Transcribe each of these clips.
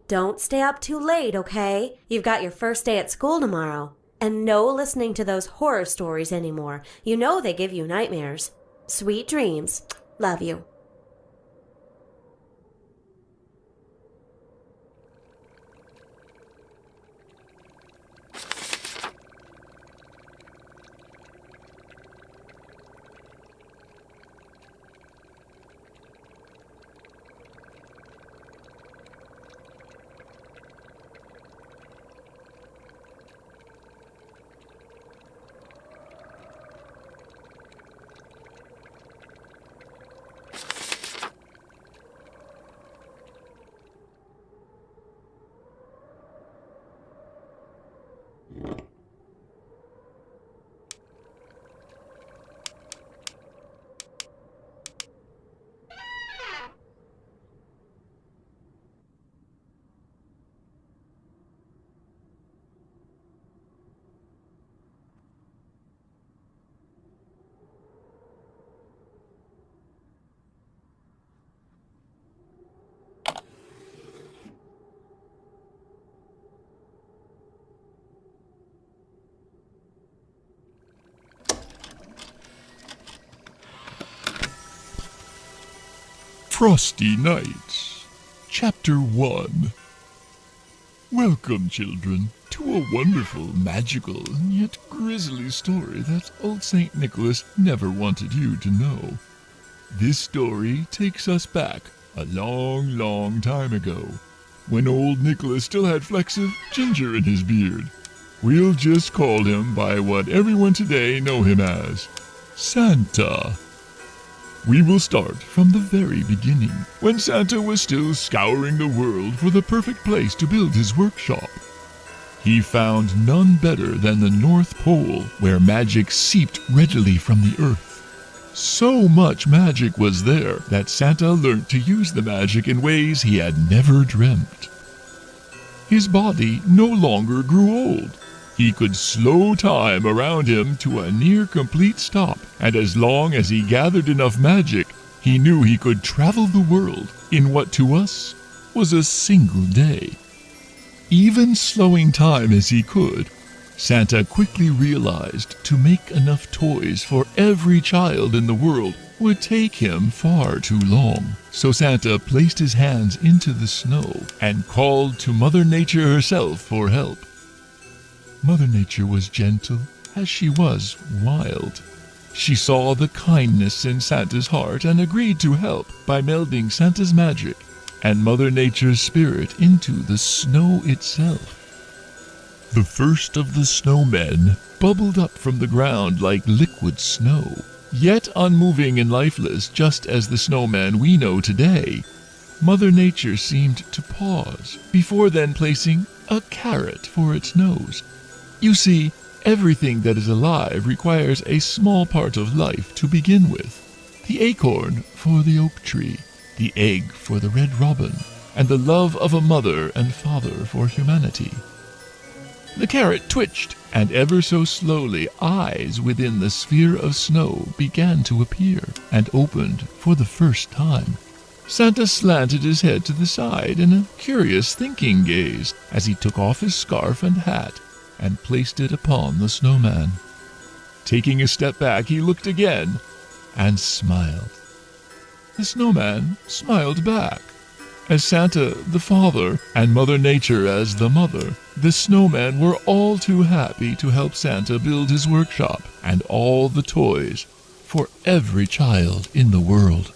Don't stay up too late, okay? You've got your first day at school tomorrow. And no listening to those horror stories anymore. You know they give you nightmares. Sweet dreams. Love you. Frosty Nights, Chapter 1. Welcome, children, to a wonderful, magical, and yet grisly story that old St. Nicholas never wanted you to know. This story takes us back a long, long time ago, when old Nicholas still had flecks of ginger in his beard. We'll just call him by what everyone today know him as, Santa. We will start from the very beginning, when Santa was still scouring the world for the perfect place to build his workshop. He found none better than the North Pole, where magic seeped readily from the earth. So much magic was there that Santa learnt to use the magic in ways he had never dreamt. His body no longer grew old. He could slow time around him to a near-complete stop, and as long as he gathered enough magic, he knew he could travel the world in what to us was a single day. Even slowing time as he could, Santa quickly realized to make enough toys for every child in the world would take him far too long. So Santa placed his hands into the snow and called to Mother Nature herself for help. Mother Nature was gentle as she was wild. She saw the kindness in Santa's heart and agreed to help by melding Santa's magic and Mother Nature's spirit into the snow itself. The first of the snowmen bubbled up from the ground like liquid snow, yet unmoving and lifeless just as the snowman we know today. Mother Nature seemed to pause before then placing a carrot for its nose. You see, everything that is alive requires a small part of life to begin with. The acorn for the oak tree, the egg for the red robin, and the love of a mother and father for humanity. The carrot twitched, and ever so slowly eyes within the sphere of snow began to appear, and opened for the first time. Santa slanted his head to the side in a curious thinking gaze as he took off his scarf and hat and placed it upon the snowman. Taking a step back, he looked again and smiled. The snowman smiled back. As Santa the father and Mother Nature as the mother, the snowmen were all too happy to help Santa build his workshop and all the toys for every child in the world.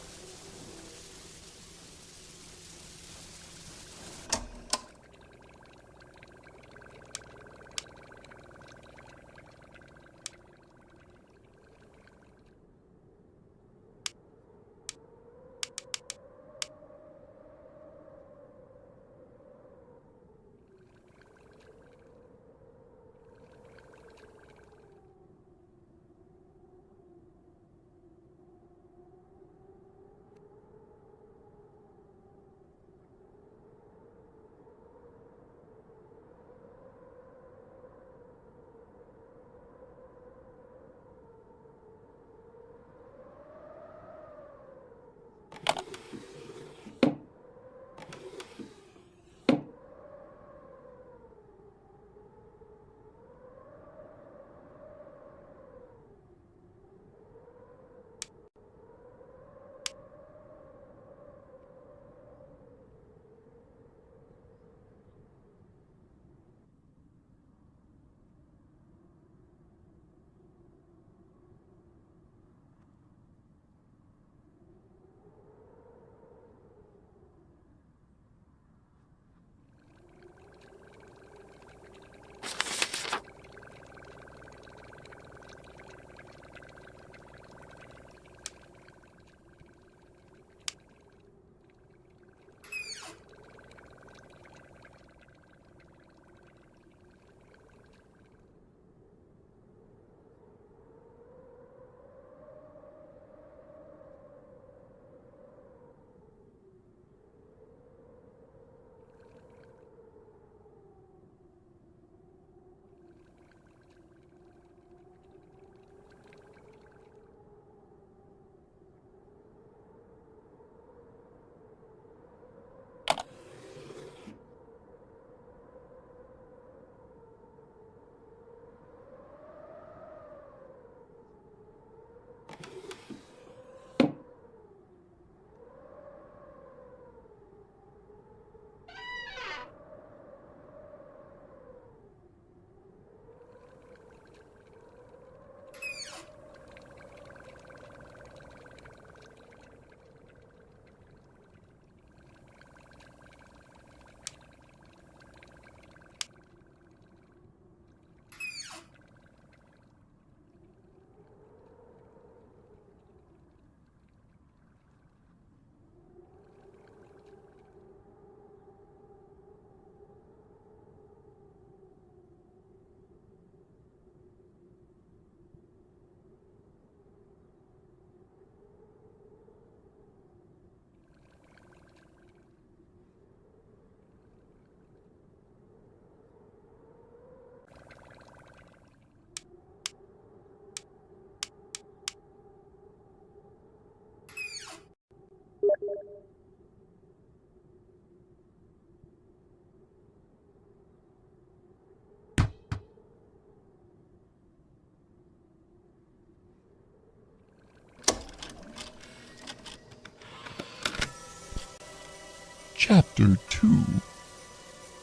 Chapter 2.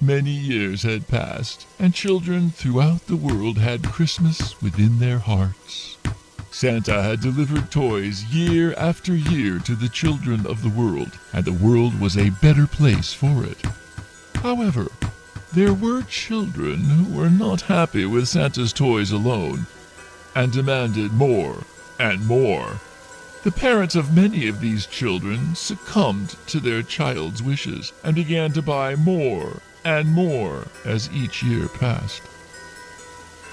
Many years had passed, and children throughout the world had Christmas within their hearts. Santa had delivered toys year after year to the children of the world, and the world was a better place for it. However, there were children who were not happy with Santa's toys alone, and demanded more and more. The parents of many of these children succumbed to their child's wishes and began to buy more and more as each year passed.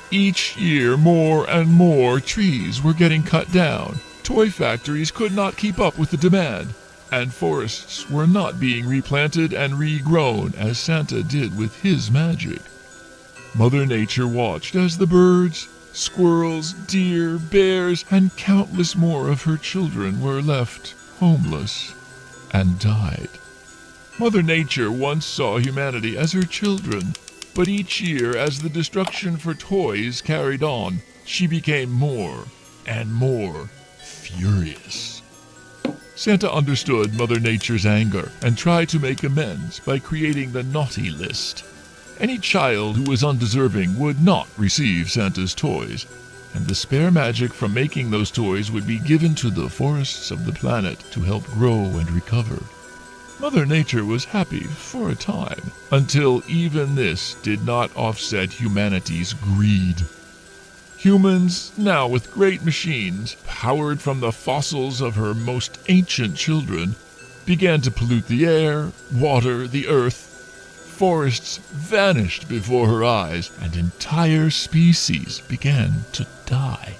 Each year, more and more trees were getting cut down. Toy factories could not keep up with the demand, and forests were not being replanted and regrown as Santa did with his magic. Mother Nature watched as the birds, squirrels, deer, bears, and countless more of her children were left homeless and died. Mother Nature once saw humanity as her children, but each year as the destruction for toys carried on, she became more and more furious. Santa understood Mother Nature's anger and tried to make amends by creating the naughty list. Any child who was undeserving would not receive Santa's toys, and the spare magic from making those toys would be given to the forests of the planet to help grow and recover. Mother Nature was happy for a time, until even this did not offset humanity's greed. Humans, now with great machines, powered from the fossils of her most ancient children, began to pollute the air, water, the earth. Forests vanished before her eyes, and entire species began to die.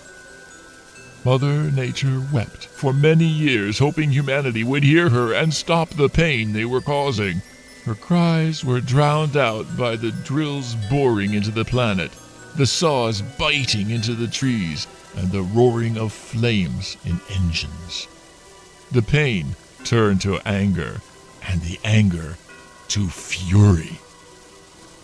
Mother Nature wept for many years, hoping humanity would hear her and stop the pain they were causing. Her cries were drowned out by the drills boring into the planet, the saws biting into the trees, and the roaring of flames in engines. The pain turned to anger, and the anger to fury.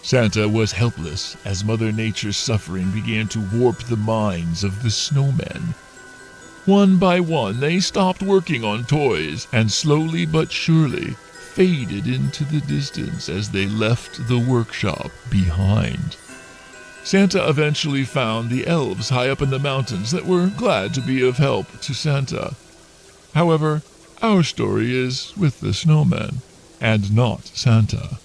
Santa was helpless as Mother Nature's suffering began to warp the minds of the snowmen. One by one, they stopped working on toys, and slowly but surely faded into the distance as they left the workshop behind. Santa eventually found the elves high up in the mountains that were glad to be of help to Santa. However, our story is with the snowmen, and not Santa.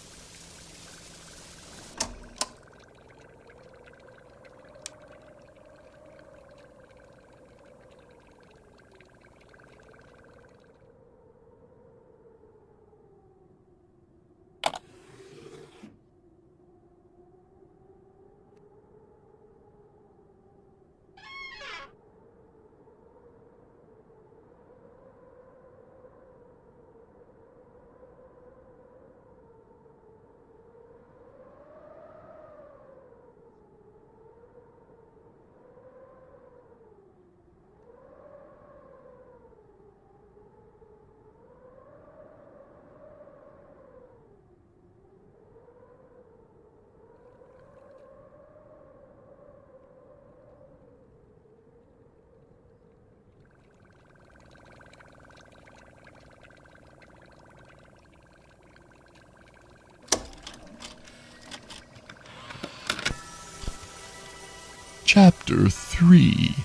Chapter 3.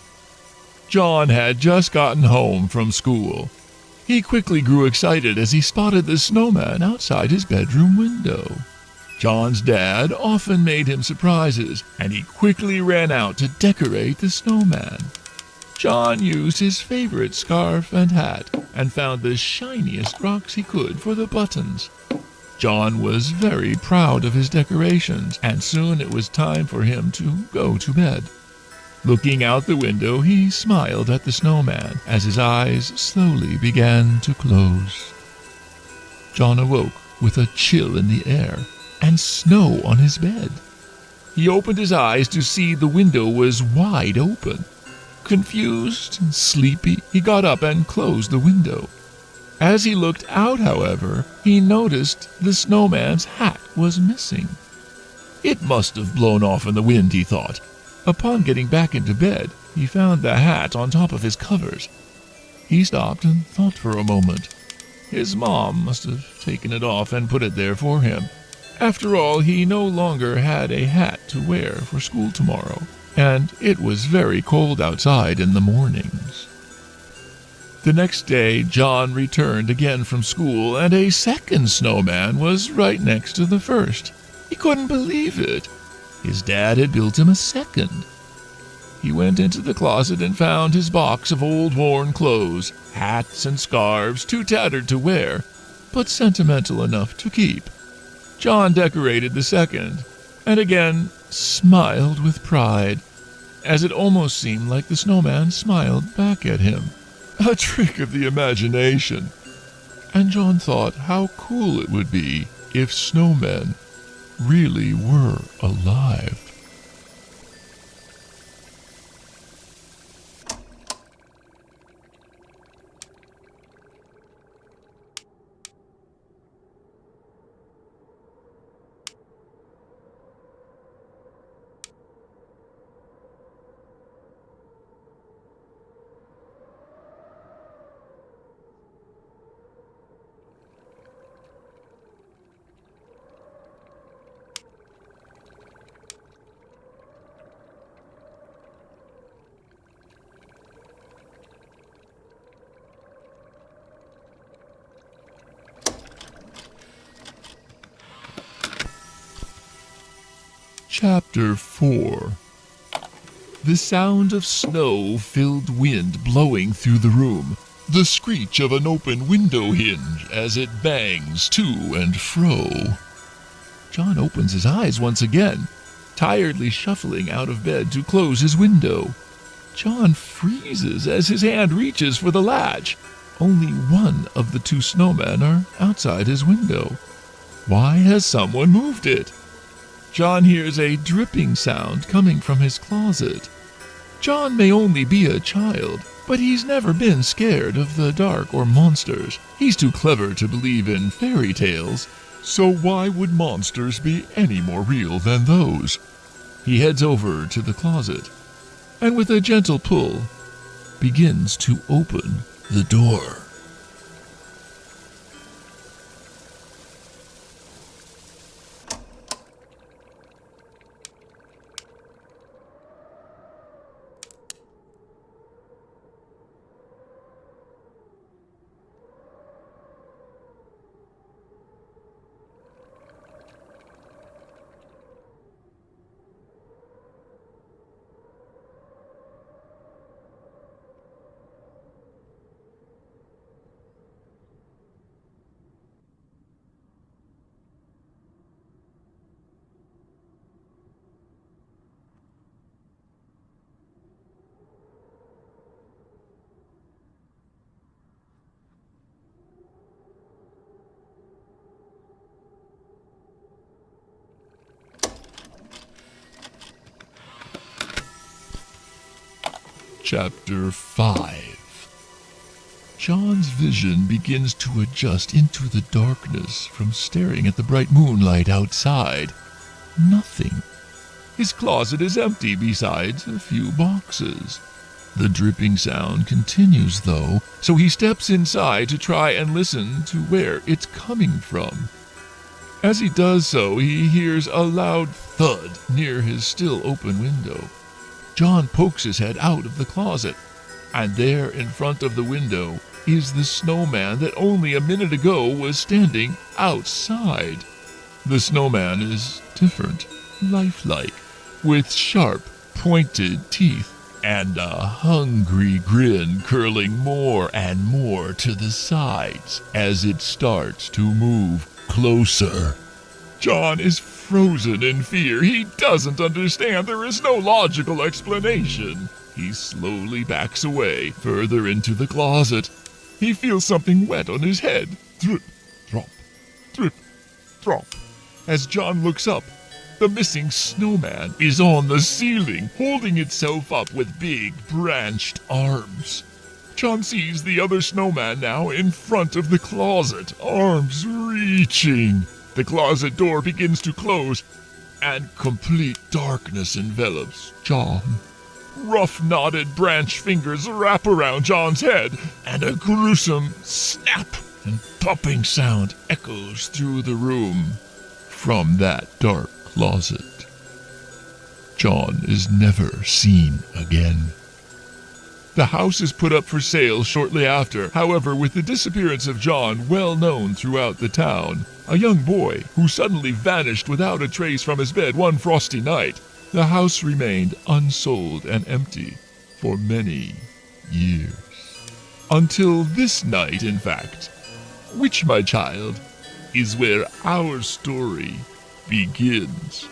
John had just gotten home from school. He quickly grew excited as he spotted the snowman outside his bedroom window. John's dad often made him surprises, and he quickly ran out to decorate the snowman. John used his favorite scarf and hat and found the shiniest rocks he could for the buttons. John was very proud of his decorations, and soon it was time for him to go to bed. Looking out the window, he smiled at the snowman as his eyes slowly began to close. John awoke with a chill in the air and snow on his bed. He opened his eyes to see the window was wide open. Confused and sleepy, he got up and closed the window. As he looked out, however, he noticed the snowman's hat was missing. It must have blown off in the wind, he thought. Upon getting back into bed, he found the hat on top of his covers. He stopped and thought for a moment. His mom must have taken it off and put it there for him. After all, he no longer had a hat to wear for school tomorrow, and it was very cold outside in the mornings. The next day, John returned again from school, and a second snowman was right next to the first. He couldn't believe it. His dad had built him a second. He went into the closet and found his box of old worn clothes, hats and scarves, too tattered to wear, but sentimental enough to keep. John decorated the second, and again smiled with pride, as it almost seemed like the snowman smiled back at him. A trick of the imagination. And John thought how cool it would be if snowmen really were alive. Chapter 4. The sound of snow-filled wind blowing through the room, the screech of an open window hinge as it bangs to and fro. John opens his eyes once again, tiredly shuffling out of bed to close his window. John freezes as his hand reaches for the latch. Only one of the two snowmen are outside his window. Why has someone moved it? John hears a dripping sound coming from his closet. John may only be a child, but he's never been scared of the dark or monsters. He's too clever to believe in fairy tales, so why would monsters be any more real than those? He heads over to the closet, and with a gentle pull, begins to open the door. Chapter 5. John's vision begins to adjust into the darkness from staring at the bright moonlight outside. Nothing. His closet is empty besides a few boxes. The dripping sound continues, though, so he steps inside to try and listen to where it's coming from. As he does so, he hears a loud thud near his still open window. John pokes his head out of the closet, and there in front of the window is the snowman that only a minute ago was standing outside. The snowman is different, lifelike, with sharp, pointed teeth, and a hungry grin curling more and more to the sides as it starts to move closer. John is frozen in fear. He doesn't understand. There is no logical explanation. He slowly backs away, further into the closet. He feels something wet on his head. Drip, drop, drip, drop. As John looks up, the missing snowman is on the ceiling, holding itself up with big, branched arms. John sees the other snowman now in front of the closet, arms reaching. The closet door begins to close, and complete darkness envelops John. Rough, knotted branch fingers wrap around John's head, and a gruesome snap and popping sound echoes through the room from that dark closet. John is never seen again. The house is put up for sale shortly after. However, with the disappearance of John well known throughout the town, a young boy who suddenly vanished without a trace from his bed one frosty night, the house remained unsold and empty for many years. Until this night, in fact, which, my child, is where our story begins.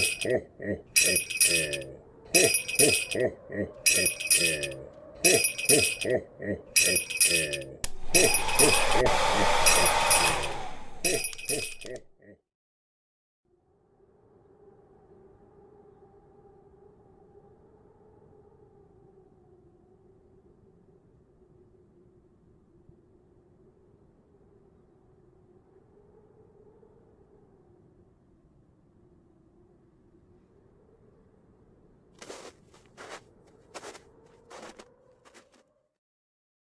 ho, ho.